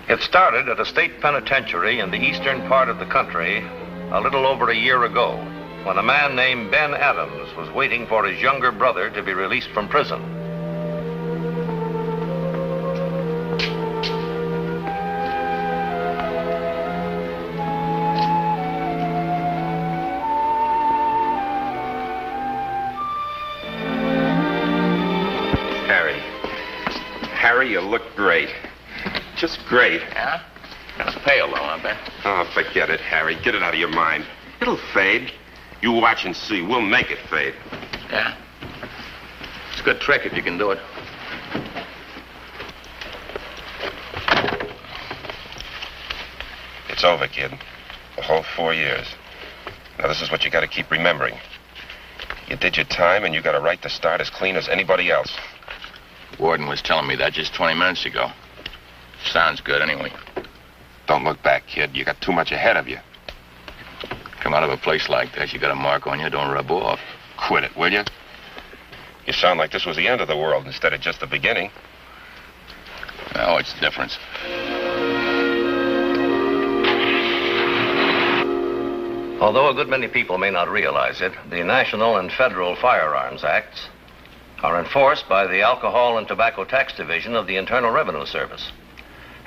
It started at a state penitentiary in the eastern part of the country a little over a year ago, when a man named Ben Adams was waiting for his younger brother to be released from prison. Harry, you look great. Just great. Yeah? Kind of pale, though, huh, Ben? Oh, forget it, Harry. Get it out of your mind. It'll fade. You watch and see. We'll make it fade. Yeah? It's a good trick if you can do it. It's over, kid. The whole 4 years. Now, this is what you got to keep remembering. You did your time, and you got a right to start as clean as anybody else. Warden was telling me that just 20 minutes ago. Sounds good, anyway. Don't look back, kid. You got too much ahead of you. Come out of a place like that, you got a mark on you, don't rub off. Quit it, will you? You sound like this was the end of the world instead of just the beginning. Oh, what's the difference? Although a good many people may not realize it, the National and Federal Firearms Acts are enforced by the Alcohol and Tobacco Tax Division of the Internal Revenue Service.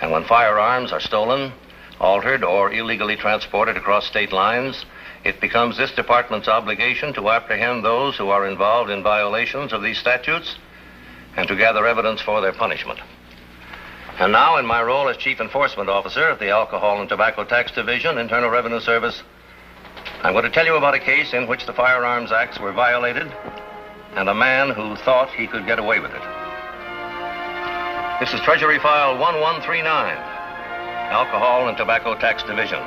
And when firearms are stolen, altered, or illegally transported across state lines, it becomes this department's obligation to apprehend those who are involved in violations of these statutes and to gather evidence for their punishment. And now, in my role as Chief Enforcement Officer of the Alcohol and Tobacco Tax Division, Internal Revenue Service, I'm going to tell you about a case in which the Firearms Acts were violated and a man who thought he could get away with it. This is Treasury File 1139, Alcohol and Tobacco Tax Division.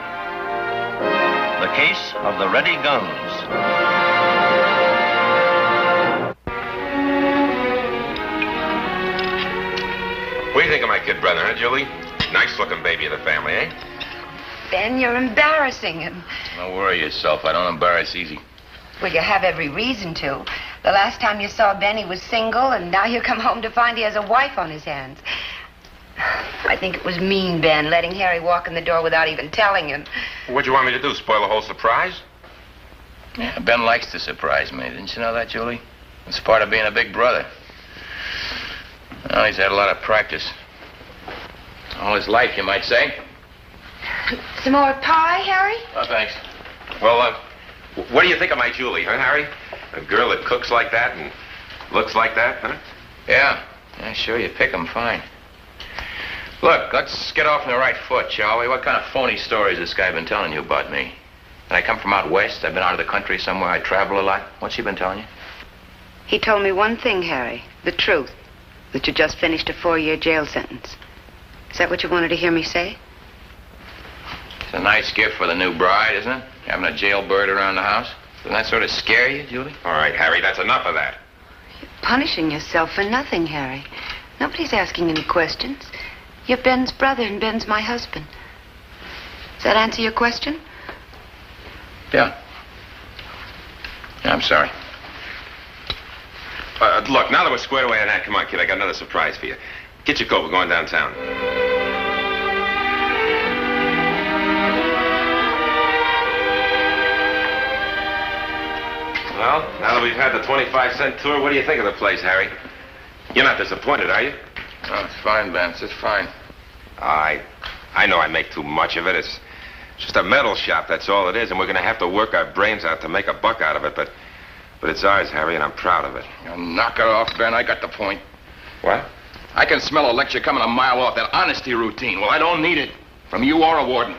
The case of the ready guns. What do you think of my kid brother, huh, Julie? Nice-looking baby of the family, eh? Ben, you're embarrassing him. Don't worry yourself. I don't embarrass easy. Well, you have every reason to. The last time you saw Ben, he was single, and now you come home to find he has a wife on his hands. I think it was mean, Ben, letting Harry walk in the door without even telling him. What'd you want me to do, spoil the whole surprise? Yeah, Ben likes to surprise me. Didn't you know that, Julie? It's part of being a big brother. Well, he's had a lot of practice. All his life, you might say. Some more pie, Harry? Oh, thanks. Well, what do you think of my Julie, huh, Harry? A girl that cooks like that and looks like that, huh? Yeah, sure, you pick 'em fine. Look, let's get off on the right foot, shall we? What kind of phony stories has this guy been telling you about me? And I come from out west. I've been out of the country somewhere. I travel a lot. What's he been telling you? He told me one thing, Harry. The truth. That you just finished a 4-year jail sentence. Is that what you wanted to hear me say? It's a nice gift for the new bride, isn't it? Having a jailbird around the house. Doesn't that sort of scare you, Julie? All right, Harry, that's enough of that. You're punishing yourself for nothing, Harry. Nobody's asking any questions. You're Ben's brother and Ben's my husband. Does that answer your question? Yeah. I'm sorry. Look, now that we're squared away on that, come on, kid, I got another surprise for you. Get your coat, we're going downtown. Well, now that we've had the 25-cent tour, what do you think of the place, Harry? You're not disappointed, are you? Oh, it's fine, Ben. It's just fine. I know I make too much of it. It's just a metal shop, that's all it is, and we're going to have to work our brains out to make a buck out of it, but it's ours, Harry, and I'm proud of it. Now, knock it off, Ben. I got the point. What? I can smell a lecture coming a mile off, that honesty routine. Well, I don't need it from you or a warden.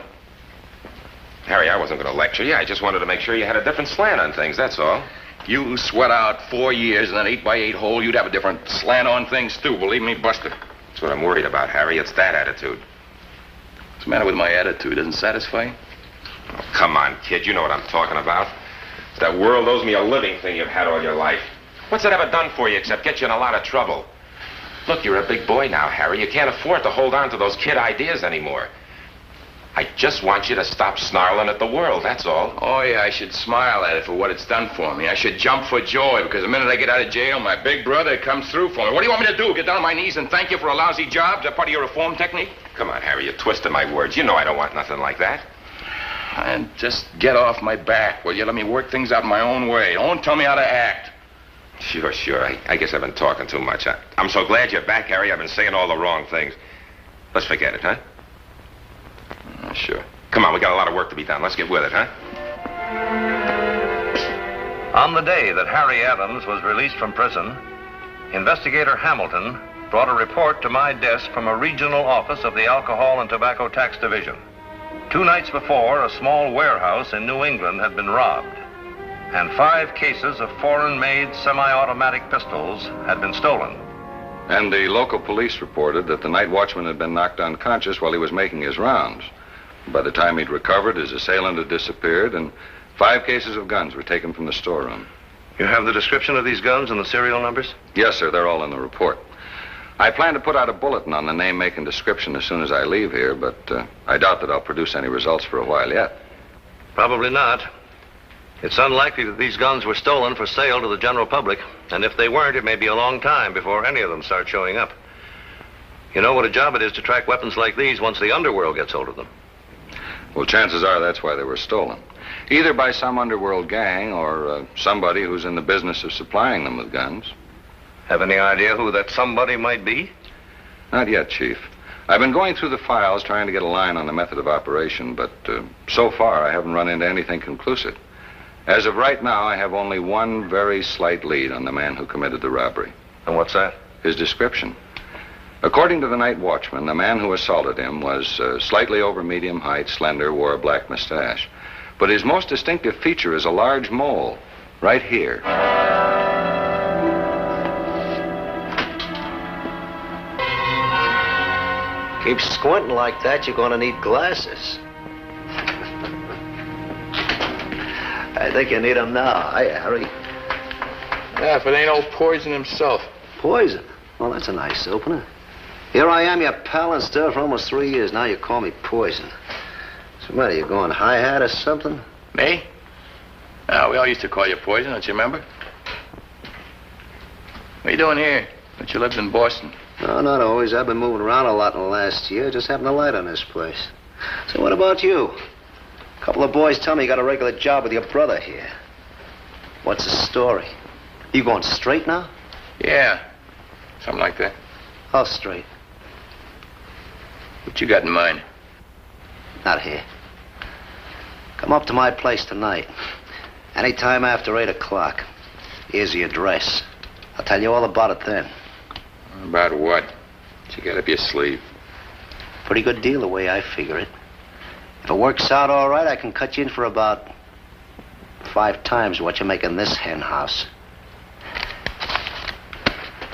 Harry, I wasn't going to lecture you. I just wanted to make sure you had a different slant on things, that's all. You sweat out 4 years in an 8x8 hole, you'd have a different slant on things, too. Believe me, Buster. That's what I'm worried about, Harry. It's that attitude. What's the matter with my attitude? Doesn't satisfy you? Oh, come on, kid. You know what I'm talking about. It's that world owes me a living thing you've had all your life. What's it ever done for you except get you in a lot of trouble? Look, you're a big boy now, Harry. You can't afford to hold on to those kid ideas anymore. I just want you to stop snarling at the world, that's all. Oh, yeah, I should smile at it for what it's done for me. I should jump for joy, because the minute I get out of jail, my big brother comes through for me. What do you want me to do, get down on my knees and thank you for a lousy job? Is that part of your reform technique? Come on, Harry, you're twisting my words. You know I don't want nothing like that. And just get off my back, will you? Let me work things out my own way. Don't tell me how to act. Sure. I guess I've been talking too much. I'm so glad you're back, Harry. I've been saying all the wrong things. Let's forget it, huh? Sure. Come on, we got a lot of work to be done. Let's get with it, huh? On the day that Harry Adams was released from prison, Investigator Hamilton brought a report to my desk from a regional office of the Alcohol and Tobacco Tax Division. 2 nights before, a small warehouse in New England had been robbed, and 5 cases of foreign-made semi-automatic pistols had been stolen. And the local police reported that the night watchman had been knocked unconscious while he was making his rounds. By the time he'd recovered, his assailant had disappeared, and 5 cases of guns were taken from the storeroom. You have the description of these guns and the serial numbers? Yes, sir, they're all in the report. I plan to put out a bulletin on the name, make, and description as soon as I leave here, but I doubt that I'll produce any results for a while yet. Probably not. It's unlikely that these guns were stolen for sale to the general public, and if they weren't, it may be a long time before any of them start showing up. You know what a job it is to track weapons like these once the underworld gets hold of them. Well, chances are that's why they were stolen. Either by some underworld gang or somebody who's in the business of supplying them with guns. Have any idea who that somebody might be? Not yet, Chief. I've been going through the files trying to get a line on the method of operation, but so far I haven't run into anything conclusive. As of right now, I have only one very slight lead on the man who committed the robbery. And what's that? His description. According to the night watchman, the man who assaulted him was slightly over medium height, slender, wore a black mustache. But his most distinctive feature is a large mole, right here. Keep squinting like that, you're going to need glasses. I think you need them now. Hi, Harry. Yeah, if it ain't old Poison himself. Poison? Well, that's a nice opener. Here I am, your pal and stir for almost 3 years. Now you call me Poison. What's the matter? You going hi-hat or something? Me? No, we all used to call you Poison, don't you remember? What are you doing here? But you lived in Boston. No, not always. I've been moving around a lot in the last year. Just happened to light on this place. So what about you? A couple of boys tell me you got a regular job with your brother here. What's the story? You going straight now? Yeah, something like that. How straight? What you got in mind? Not here. Come up to my place tonight. Anytime after 8 o'clock. Here's the address. I'll tell you all about it then. About what? What you got up your sleeve? Pretty good deal the way I figure it. If it works out all right, I can cut you in for about 5 times what you make in this hen house.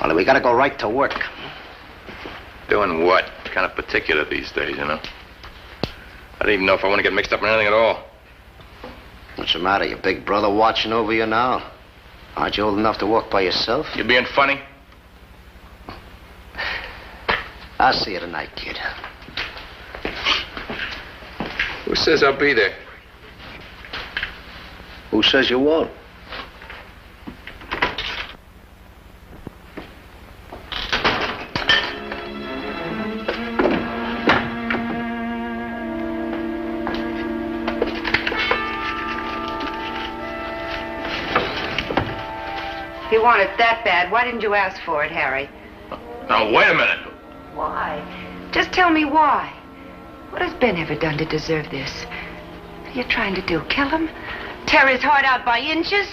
Only we gotta go right to work. Doing what? Kind of particular these days, you know. I don't even know if I want to get mixed up in anything at all. What's the matter? Your big brother watching over you now? Aren't you old enough to walk by yourself? You being funny? I'll see you tonight, kid. Who says I'll be there? Who says you won't? If you want it that bad, why didn't you ask for it, Harry? Now, wait a minute. Why? Just tell me why. What has Ben ever done to deserve this? What are you trying to do, kill him? Tear his heart out by inches?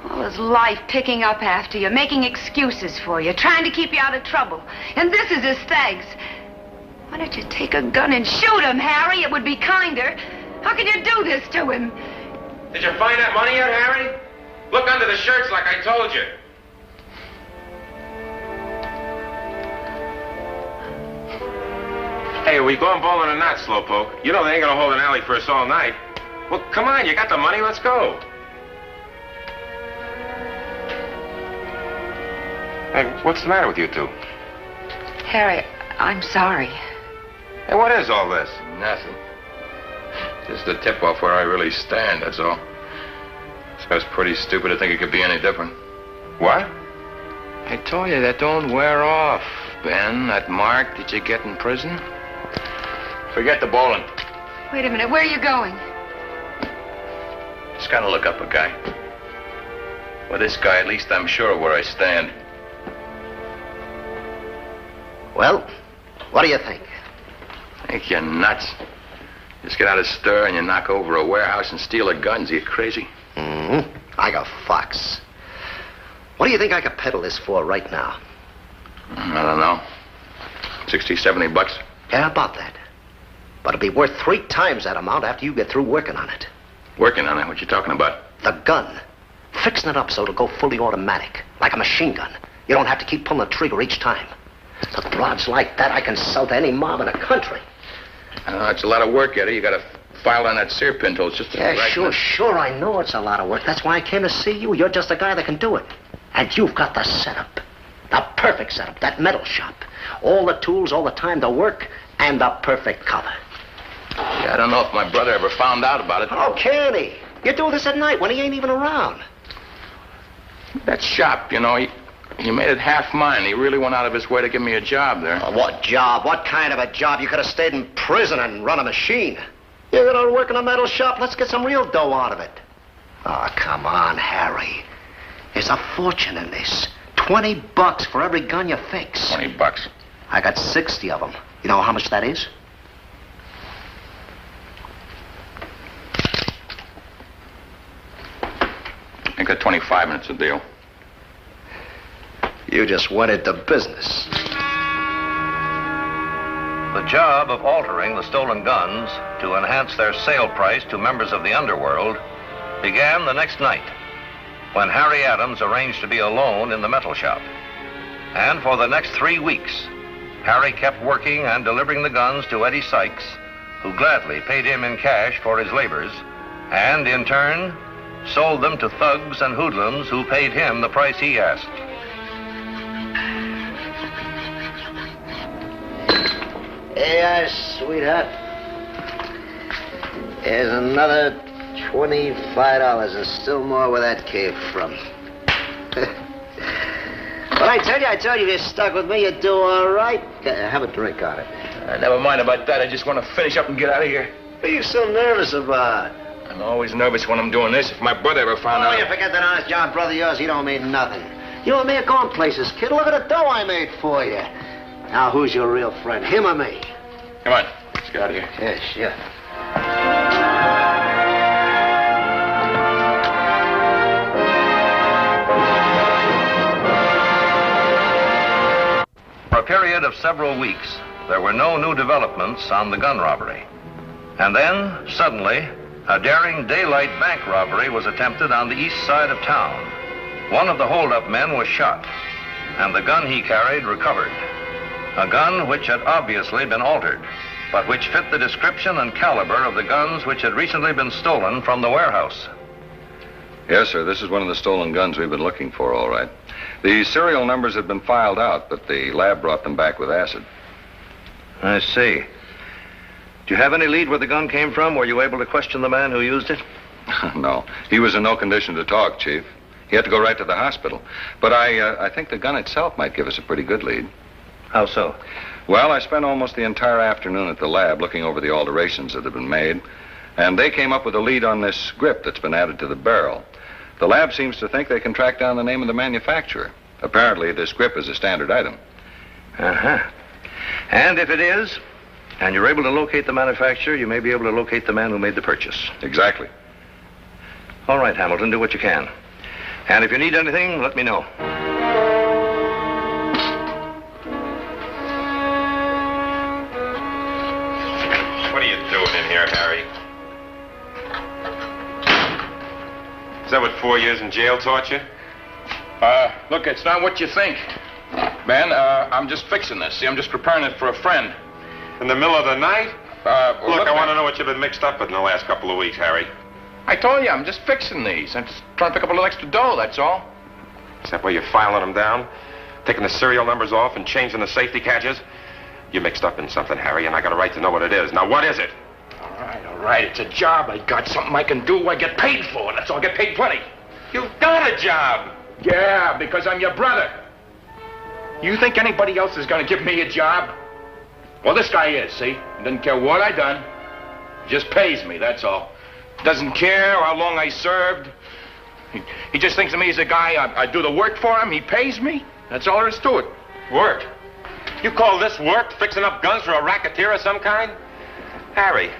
All his life picking up after you, making excuses for you, trying to keep you out of trouble. And this is his thanks. Why don't you take a gun and shoot him, Harry? It would be kinder. How can you do this to him? Did you find that money yet, Harry? Look under the shirts like I told you. Hey, are we going bowling or not, Slowpoke? You know they ain't gonna hold an alley for us all night. Well, come on, you got the money, let's go. Hey, what's the matter with you two? Harry, I'm sorry. Hey, what is all this? Nothing. Just a tip-off where I really stand, that's all. So it's pretty stupid to think it could be any different. What? I told you, that don't wear off, Ben. That mark that you get in prison. Forget the bowling. Wait a minute, where are you going? Just gotta look up a guy. With this guy, at least I'm sure where I stand. Well, what do you think? I think you're nuts. Just get out of stir and you knock over a warehouse and steal the guns. Are you crazy? Mm-hmm. I got Fox. What do you think I could peddle this for right now? I don't know. 60, 70 bucks? Yeah, about that. But it'll be worth 3 times that amount after you get through working on it. Working on it? What you talking about? The gun. Fixing it up so it'll go fully automatic, like a machine gun. You don't have to keep pulling the trigger each time. The broads like that I can sell to any mob in the country. It's a lot of work, Eddie. You got to file on that sear pin till it's just... Yeah, sure, I know it's a lot of work. That's why I came to see you. You're just the guy that can do it. And you've got the setup. The perfect setup, that metal shop. All the tools, all the time to work, and the perfect cover. Yeah, I don't know if my brother ever found out about it. How can he? You do this at night when he ain't even around. That shop, you know, he made it half mine. He really went out of his way to give me a job there. What job? What kind of a job? You could have stayed in prison and run a machine. You're gonna work in a metal shop. Let's get some real dough out of it. Oh, come on, Harry. There's a fortune in this. $20 for every gun you fix. $20. I got 60 of them. You know how much that is? I got 25 minutes a deal. You just went into business. The job of altering the stolen guns to enhance their sale price to members of the underworld began the next night when Harry Adams arranged to be alone in the metal shop. And for the next 3 weeks, Harry kept working and delivering the guns to Eddie Sykes, who gladly paid him in cash for his labors, and in turn, sold them to thugs and hoodlums who paid him the price he asked. Hey, sweetheart. Here's another $25 and still more where that came from. Well, I tell you, if you're stuck with me, you do all right. Have a drink on it. Never mind about that. I just want to finish up and get out of here. What are you so nervous about? I'm always nervous when I'm doing this. If my brother ever found out... Oh, you forget that honest John brother of yours, he don't mean nothing. You and me are going places, kid. Look at the dough I made for you. Now, who's your real friend, him or me? Come on, let's get out of here. Yeah, sure. For a period of several weeks, there were no new developments on the gun robbery. And then, suddenly, a daring daylight bank robbery was attempted on the east side of town. One of the hold-up men was shot, and the gun he carried recovered. A gun which had obviously been altered, but which fit the description and caliber of the guns which had recently been stolen from the warehouse. Yes, sir, this is one of the stolen guns we've been looking for, all right. The serial numbers had been filed out, but the lab brought them back with acid. I see. Do you have any lead where the gun came from? Were you able to question the man who used it? No, he was in no condition to talk, Chief. He had to go right to the hospital. But I think the gun itself might give us a pretty good lead. How so? Well, I spent almost the entire afternoon at the lab looking over the alterations that have been made, and they came up with a lead on this grip that's been added to the barrel. The lab seems to think they can track down the name of the manufacturer. Apparently, this grip is a standard item. Uh-huh. And if it is, and you're able to locate the manufacturer, you may be able to locate the man who made the purchase. Exactly. All right, Hamilton, do what you can. And if you need anything, let me know. What are you doing in here, Harry? Is that what 4 years in jail taught you? Look, it's not what you think. Ben, I'm just fixing this. See, I'm just preparing it for a friend. In the middle of the night? Look, I want to know what you've been mixed up with in the last couple of weeks, Harry. I told you, I'm just fixing these. I'm just trying to pick up a little extra dough, that's all. Is that why you're filing them down? Taking the serial numbers off and changing the safety catches? You're mixed up in something, Harry, and I got a right to know what it is. Now, what is it? All All right. It's a job I got, something I can do. I get paid for it. That's all. I get paid plenty. You've got a job. Yeah, because I'm your brother. You think anybody else is going to give me a job? Well, this guy is, see? He doesn't care what I done. Just pays me, that's all. Doesn't care how long I served. He just thinks of me as a guy. I do the work for him. He pays me. That's all there is to it. Work? You call this work, fixing up guns for a racketeer of some kind? Harry,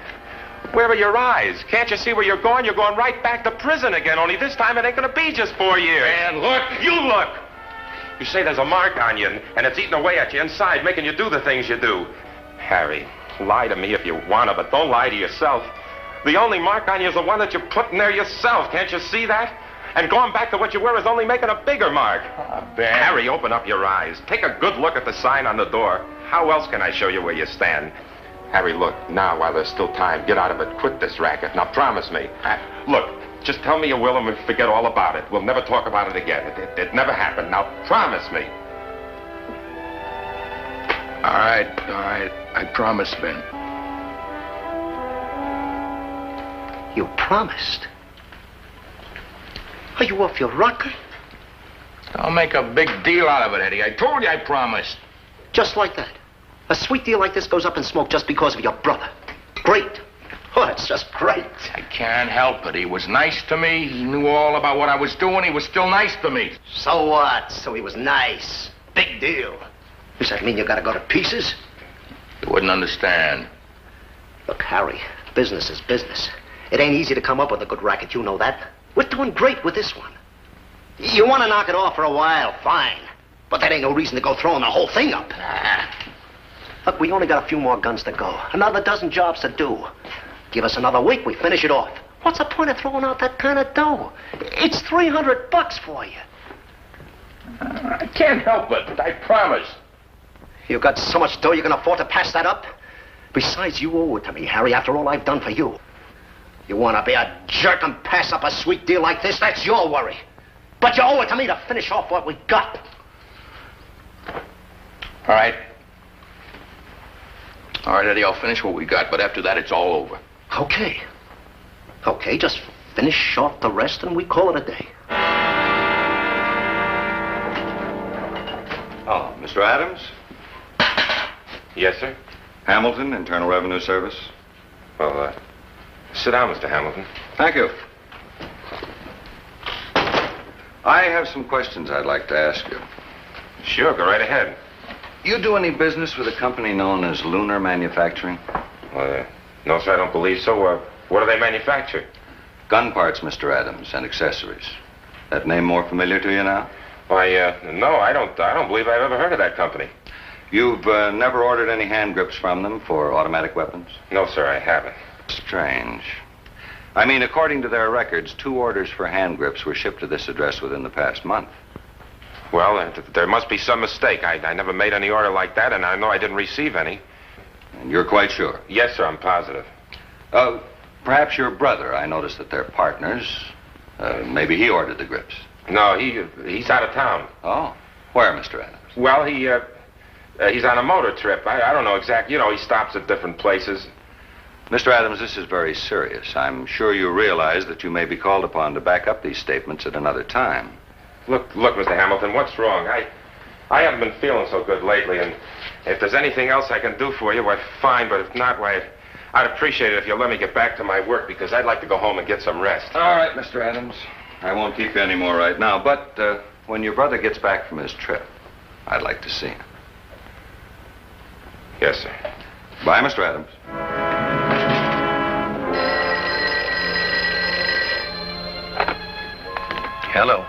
where are your eyes? Can't you see where you're going? You're going right back to prison again, only this time it ain't going to be just 4 years. And look. You look. You say there's a mark on you, and it's eating away at you inside, making you do the things you do. Harry, lie to me if you want to, but don't lie to yourself. The only mark on you is the one that you put in there yourself. Can't you see that? And going back to what you were is only making a bigger mark. Ben. Harry, open up your eyes. Take a good look at the sign on the door. How else can I show you where you stand? Harry, look, now while there's still time, get out of it. Quit this racket. Now promise me. Look, just tell me you will and we'll forget all about it. We'll never talk about it again. It never happened. Now promise me. All right. I promise, Ben. You promised? Are you off your rocker? Don't make a big deal out of it, Eddie. I told you I promised. Just like that. A sweet deal like this goes up in smoke just because of your brother. Great. Oh, it's just great. I can't help it. He was nice to me. He knew all about what I was doing. He was still nice to me. So what? So he was nice. Big deal. Does that mean you gotta go to pieces? You wouldn't understand. Look, Harry, business is business. It ain't easy to come up with a good racket, you know that. We're doing great with this one. You want to knock it off for a while, fine. But that ain't no reason to go throwing the whole thing up. Look, we only got a few more guns to go. Another dozen jobs to do. Give us another week, we finish it off. What's the point of throwing out that kind of dough? It's $300 for you. I can't help it, but I promise. You got so much dough you can afford to pass that up? Besides, you owe it to me, Harry, after all I've done for you. You want to be a jerk and pass up a sweet deal like this? That's your worry. But you owe it to me to finish off what we got. All right. All right, Eddie, I'll finish what we got, but after that, it's all over. Okay. Okay, just finish off the rest and we call it a day. Oh, Mr. Adams? Yes, sir? Hamilton, Internal Revenue Service. Well, sit down, Mr. Hamilton. Thank you. I have some questions I'd like to ask you. Sure, go right ahead. You do any business with a company known as Lunar Manufacturing? No, sir, I don't believe so. What do they manufacture? Gun parts, Mr. Adams, and accessories. That name more familiar to you now? Why, no, I don't believe I've ever heard of that company. You've never ordered any hand grips from them for automatic weapons? No, sir, I haven't. Strange. I mean, according to their records, 2 orders for hand grips were shipped to this address within the past month. Well, there must be some mistake. I never made any order like that, and I know I didn't receive any. And you're quite sure? Yes, sir, I'm positive. Perhaps your brother. I noticed that they're partners. Maybe he ordered the grips. No, he's out of town. Oh, where, Mr. Adams? Well, he's on a motor trip. I don't know exactly. You know, he stops at different places. Mr. Adams, this is very serious. I'm sure you realize that you may be called upon to back up these statements at another time. Look, Mr. Hamilton, what's wrong? I haven't been feeling so good lately, and if there's anything else I can do for you, why, fine, but if not, why, I'd appreciate it if you'll let me get back to my work, because I'd like to go home and get some rest. All right, Mr. Adams. I won't keep you any more right now, but when your brother gets back from his trip, I'd like to see him. Yes, sir. Bye, Mr. Adams. Hello.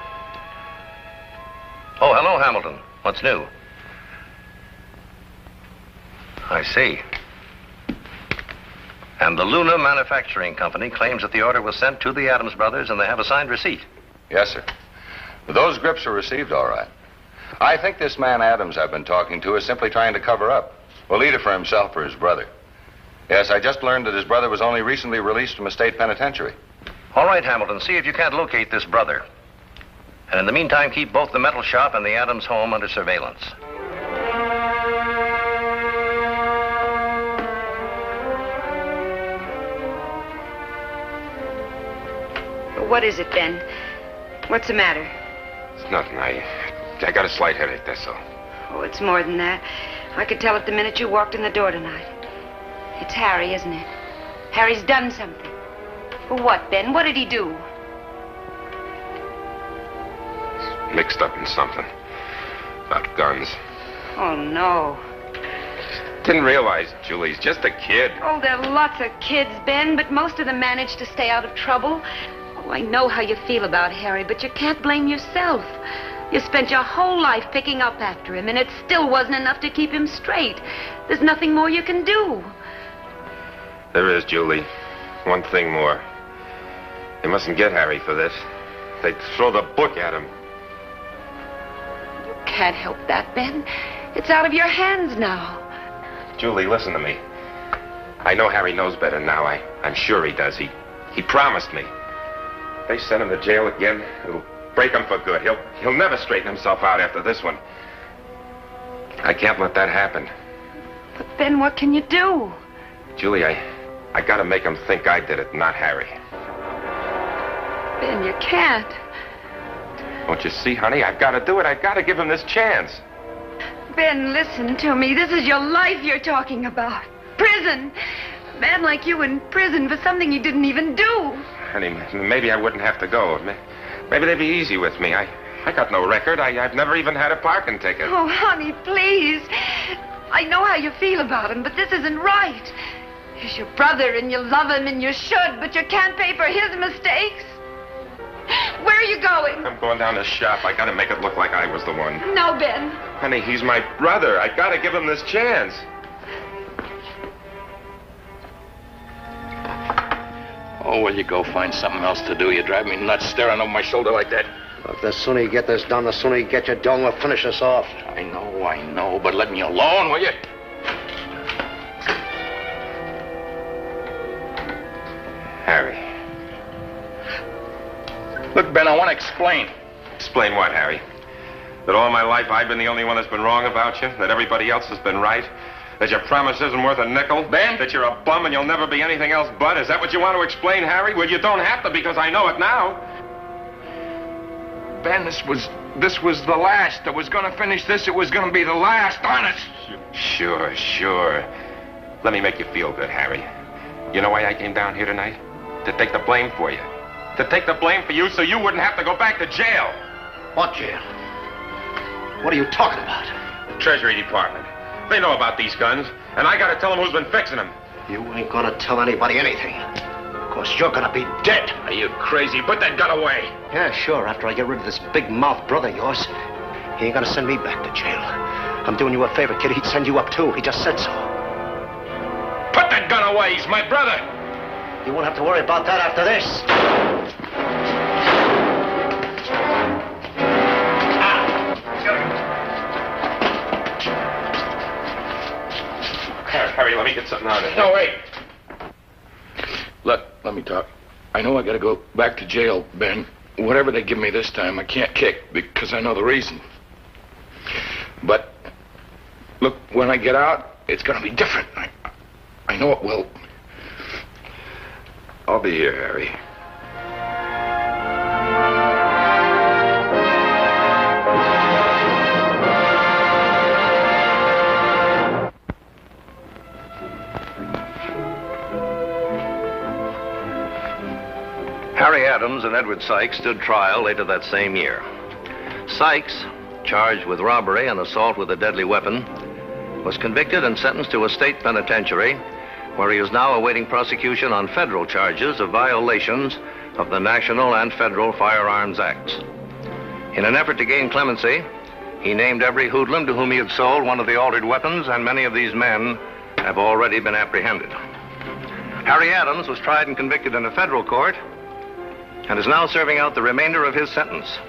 Oh, hello, Hamilton. What's new? I see. And the Luna Manufacturing Company claims that the order was sent to the Adams brothers and they have a signed receipt. Yes, sir. Those grips are received all right. I think this man Adams I've been talking to is simply trying to cover up. Well, either for himself or his brother. Yes, I just learned that his brother was only recently released from a state penitentiary. All right, Hamilton, see if you can't locate this brother. And in the meantime, keep both the metal shop and the Adams home under surveillance. What is it, Ben? What's the matter? It's nothing. I got a slight headache, that's all. Oh, it's more than that. I could tell it the minute you walked in the door tonight. It's Harry, isn't it? Harry's done something. Well, what, Ben? What did he do? He's mixed up in something. About guns. Oh, no. Didn't realize, Julie, he's just a kid. Oh, there are lots of kids, Ben, but most of them manage to stay out of trouble. Oh, I know how you feel about Harry, but you can't blame yourself. You spent your whole life picking up after him, and it still wasn't enough to keep him straight. There's nothing more you can do. There is, Julie. One thing more. They mustn't get Harry for this. They'd throw the book at him. You can't help that, Ben. It's out of your hands now. Julie, listen to me. I know Harry knows better now. I'm sure he does. He promised me. They send him to jail again. It'll break him for good. He'll never straighten himself out after this one. I can't let that happen. But Ben, what can you do? Julie, I gotta make him think I did it, not Harry. Ben, you can't. Don't you see, honey? I've got to do it. I've got to give him this chance. Ben, listen to me. This is your life you're talking about. Prison. A man like you in prison for something you didn't even do. Honey, maybe I wouldn't have to go. Maybe they'd be easy with me. I got no record. I've never even had a parking ticket. Oh, honey, please. I know how you feel about him, but this isn't right. He's your brother, and you love him, and you should, but you can't pay for his mistakes. Where are you going? I'm going down to shop. I got to make it look like I was the one. No, Ben. Honey, he's my brother. I got to give him this chance. Oh, will you go find something else to do? You drive me nuts staring over my shoulder like that. Look, the sooner you get this done, the sooner you get your dough, and we'll finish us off. I know, but let me alone, will you? Harry. Look, Ben, I want to explain. Explain what, Harry? That all my life I've been the only one that's been wrong about you? That everybody else has been right? That your promise isn't worth a nickel? Ben? That you're a bum and you'll never be anything else but? Is that what you want to explain, Harry? Well, you don't have to, because I know it now. Ben, this was the last. I was going to finish this. It was going to be the last, honest. Sure. Let me make you feel good, Harry. You know why I came down here tonight? To take the blame for you. To take the blame for you so you wouldn't have to go back to jail. What jail? What are you talking about? The Treasury Department. They know about these guns, and I gotta tell them who's been fixing them. You ain't gonna tell anybody anything. Of course, you're gonna be dead. Are you crazy? Put that gun away. Yeah, sure, after I get rid of this big-mouth brother of yours. He ain't gonna send me back to jail. I'm doing you a favor, kid. He'd send you up, too. He just said so. Put that gun away. He's my brother. You won't have to worry about that after this. Harry, let me get something out of here. No, wait. Look, let me talk. I know I gotta go back to jail, Ben. Whatever they give me this time, I can't kick because I know the reason. But, look, when I get out, it's gonna be different. I know it will. I'll be here, Harry. Harry Adams and Edward Sykes stood trial later that same year. Sykes, charged with robbery and assault with a deadly weapon, was convicted and sentenced to a state penitentiary, where he is now awaiting prosecution on federal charges of violations of the National and Federal Firearms Acts. In an effort to gain clemency, he named every hoodlum to whom he had sold one of the altered weapons, and many of these men have already been apprehended. Harry Adams was tried and convicted in a federal court and is now serving out the remainder of his sentence.